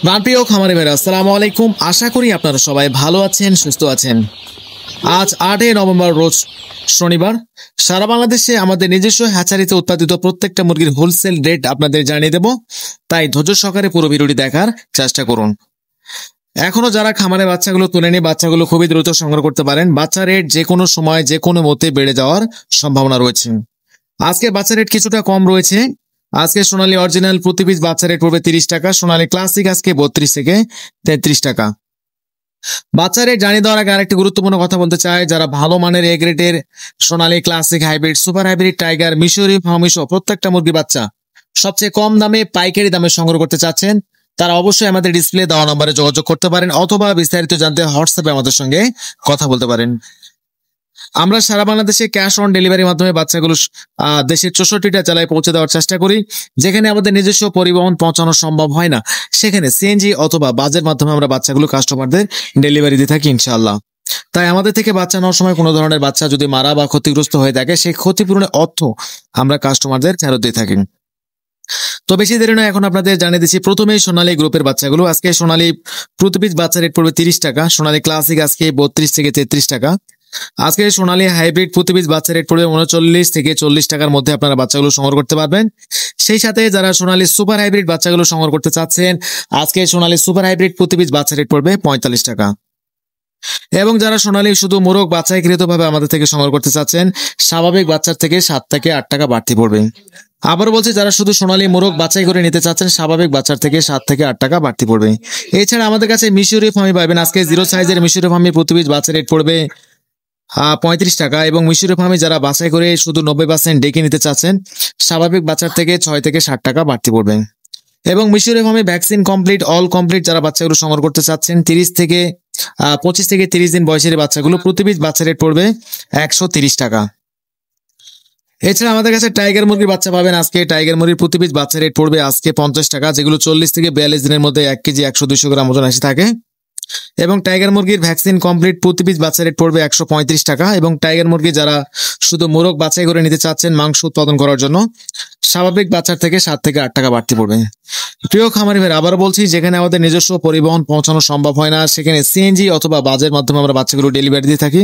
প্রিয় খামারি ভাইরা আসসালামু আলাইকুম। আশা করি আপনারা সবাই ভালো আছেন, সুস্থ আছেন। আজ 8 নভেম্বর রোজ শনিবার। সারা বাংলাদেশে আমাদের নিজস্ব হ্যাচারিতে উৎপাদিত প্রত্যেকটা মুরগির হোলসেল রেট আপনাদের জানিয়ে দেব, তাই ধৈর্য সহকারে পুরো ভিডিওটি দেখার চেষ্টা করুন। এখনো যারা খামারে বাচ্চাগুলো তুলেনি, বাচ্চাগুলো খুবই দ্রুত সংগ্রহ করতে পারেন। বাচ্চা রেট যে কোনো সময় যে কোনো মতে বেড়ে যাওয়ার সম্ভাবনা রয়েছে। আজকে বাচ্চা রেট কিছুটা কম রয়েছে। আজকে সোনালী অরিজিনাল প্রতি পিস বাচ্চা রেট পড়বে 30 টাকা, সোনালী ক্লাসিক আজকে 32 থেকে 33 টাকা। বাচ্চা রেট জানিয়ে দেওয়ার আগে আরেকটি গুরুত্বপূর্ণ কথা বলতে চাই, যারা ভালো মানের এ গ্রেডের Sonali classic hybrid super hybrid tiger মিশরি ফার্মিসো প্রত্যেকটা মুরগি বাচ্চা সবচেয়ে কম দামে পাইকারি দামে সংগ্রহ করতে চাচ্ছেন, তারা অবশ্যই আমাদের ডিসপ্লে দেওয়া নম্বরে যোগাযোগ করতে পারেন, অথবা বিস্তারিত জানতে হোয়াটসঅ্যাপে আমাদের সঙ্গে কথা বলতে পারেন। আমরা সারা বাংলাদেশে ক্যাশ অন ডেলিভারির মাধ্যমে বাচ্চাগুলো দেশের 64টা জেলায় পৌঁছে দেওয়ার চেষ্টা করি। যেখানে আমাদের নিজস্ব পরিবহন পৌঁছানো সম্ভব হয় না, সেখানে সিএনজি অথবা বাসের মাধ্যমে আমরা বাচ্চাগুলো কাস্টমারদের ডেলিভারি দিয়ে থাকি ইনশাআল্লাহ। তাই আমাদের থেকে বাচ্চা নেওয়ার সময় কোনো ধরনের বাচ্চা যদি মারা বা ক্ষতিগ্রস্ত হয়ে থাকে, সেই ক্ষতিপূরণের অর্থ আমরা কাস্টমারদের ফেরত দিয়ে থাকি। তো বেশি দেরি নয়, এখন আপনাদের জানিয়ে দিচ্ছি প্রথমেই সোনালী গ্রুপের বাচ্চাগুলো। আজকে সোনালী প্রতি পিস বাচ্চা রেট পড়বে 30 টাকা, সোনালী ক্লাসিক আজকে 32 থেকে 33 টাকা। আজকে সোনালী হাইব্রিড প্রতি পিস বাচ্চা রেট পড়বে 39 থেকে 40 টাকার মধ্যে আপনারা বাচ্চাগুলো সংগ্রহ করতে পারবেন। সেই সাথে যারা সোনালী সুপার হাইব্রিড বাচ্চাগুলো সংগ্রহ করতে চাচ্ছেন, আজকে সোনালী সুপার হাইব্রিড প্রতি পিস বাচ্চা রেট পড়বে 45 টাকা। এবং যারা সোনালী শুধু মোরগ বাচ্চাকৃত ভাবে আমাদের থেকে সংগ্রহ করতে চাচ্ছেন, স্বাভাবিক বাচ্চার থেকে 7 থেকে 8 টাকা বাড়তি পড়বে। আবার বলছি, যারা শুধু সোনালী মোরগ বাছাই করে নিতে চাচ্ছেন, স্বাভাবিক বাচ্চার থেকে 7 থেকে 8 টাকা বাড়তি পড়বে। এছাড়া আমাদের কাছে মিশরি ফার্মি পাবেন। আজকে 0 সাইজের মিশরি ফার্মি প্রতি পিস বাচ্চা রেট পড়বে 35 টাকা। এবং মিশরি ফার্মি যারা বাছাই করে শুধু 90% ডেকে নিতে চাচ্ছেন, স্বাভাবিক বাচ্চার থেকে 6 থেকে 60 টাকা বাড়তি পড়বে। এবং মিশরি ফার্মি ভ্যাকসিন কমপ্লিট অল কমপ্লিট যারা বাচ্চাগুলো সংগ্রহ করতে চাচ্ছেন, 25 থেকে 30 দিন বয়সের বাচ্চাগুলো প্রতি পিস বাচ্চা রেট পড়বে 130 টাকা। এছাড়া আমাদের কাছে টাইগার মুরগির বাচ্চা পাবেন। আজকে টাইগার মুরগির প্রতি পিস বাচ্চা রেট পড়বে আজকে 50 টাকা, যেগুলো 40 থেকে 42 দিনের মধ্যে 1 কেজি 100-200 গ্রাম ওজন এসে থাকে। এবং টাইগার মুরগির ভ্যাকসিন কমপ্লিট প্রতি পিস বাচ্চা রেট পড়বে 135 টাকা। এবং টাইগার মুরগি যারা শুধু মোরগ বাছাই করে নিতে চাচ্ছেন মাংস উৎপাদন করার জন্য, স্বাভাবিক বাচ্চার থেকে 7 থেকে 8 টাকা বাড়তি পড়বে। প্রিয় খামারি ভাই, আবার বলছি, যেখানে আমাদের নিজস্ব পরিবহন পৌঁছানো সম্ভব হয় না, সেখানে সিএনজি অথবা বাসের মাধ্যমে আমরা বাচ্চাগুলো ডেলিভারি দিয়ে থাকি।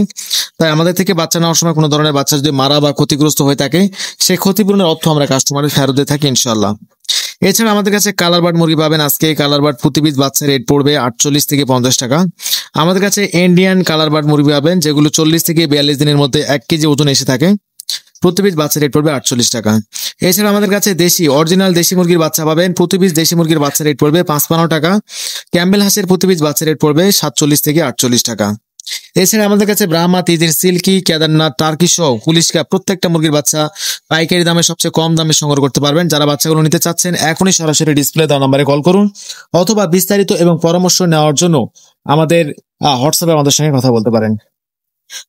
তাই আমাদের থেকে বাচ্চা নেওয়ার সময় কোনো ধরনের বাচ্চা যদি মারা বা ক্ষতিগ্রস্ত হয়ে থাকে, সেই ক্ষতিপূরণের অর্থ আমরা কাস্টমারের ফেরত দিয়ে থাকি ইনশাআল্লাহ। এছাড়া আমাদের কাছে কালার বার্ড মুরগি পাবেন। আজকে কালার বার্ড প্রতি পিস বাচ্চা রেট পড়বে 48 থেকে 50 টাকা। আমাদের কাছে ইন্ডিয়ান কালার বার্ড মুরগি পাবেন, যেগুলো 40 থেকে 42 দিনের মধ্যে 1 কেজি ওজন এসে থাকে। প্রতি পিস বাচ্চা রেট পড়বে 48 টাকা। এছাড়া আমাদের কাছে দেশি অরিজিনাল দেশি মুরগির বাচ্চা পাবেন। প্রতি পিস দেশি মুরগির বাচ্চা রেট পড়বে 55 টাকা। ক্যাম্বেল হাঁসের প্রতি পিস বাচ্চা রেট পড়বে 47 থেকে 48 টাকা। এছাড়া আমাদের কাছে ব্রাহ্মা, তিতির, সিল্কি, কেদারনাথ, টার্কি সহ পুলিশকা প্রত্যেকটা মুরগির বাচ্চা পাইকারি দামে সবচেয়ে কম দামে সংগ্রহ করতে পারবেন। যারা বাচ্চাগুলো নিতে চাচ্ছেন, এখনই সরাসরি ডিসপ্লে দেওয়া নম্বরে কল করুন, অথবা বিস্তারিত এবং পরামর্শ নেওয়ার জন্য আমাদের হোয়াটসঅ্যাপে আমাদের সঙ্গে কথা বলতে পারেন।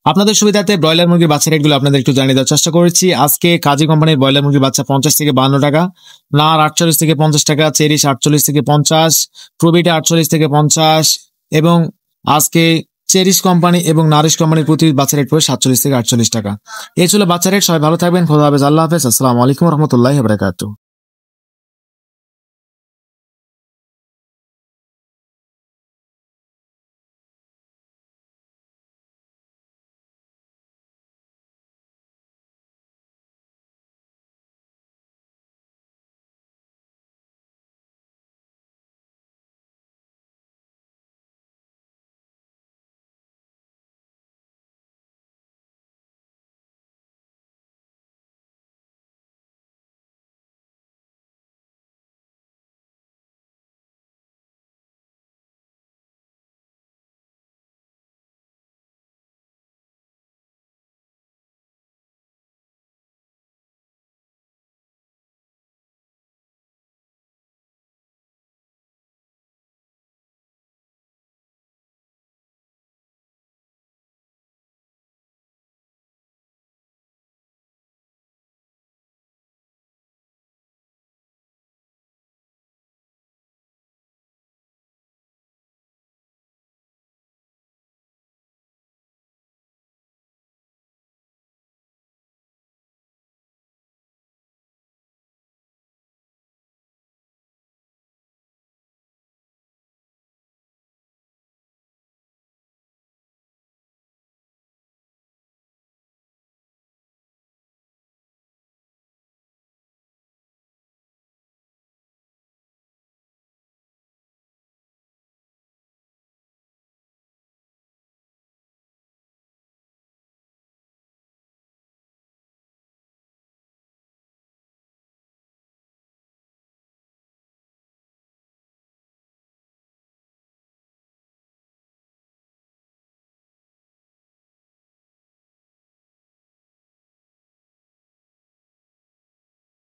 আপনাদের সুবিধার্থে ব্রয়লার মুরগির বাচ্চা রেটগুলো আপনাদের একটু জানিয়ে দেওয়ার চেষ্টা করেছি। আজকে কাজী কোম্পানির ব্রয়লার মুরগির বাচ্চা 50 থেকে 52 টাকা, নার 48 থেকে 50 টাকা, চেরিশ 48 থেকে 50, প্রবিটা 48 থেকে 50। এবং আজকে চেরিশ কোম্পানি এবং নারিশ কোম্পানির প্রতি বাচ্চা রেট পড়ে 47 থেকে 48 টাকা। এই ছিল বাচ্চা রেট। সবাই ভালো থাকবেন, খোদা হাফেজ, আল্লাহ হাফেজ, আসসালামু আলাইকুম রহমতুল্লাহি ওয়া বারাকাতুহু।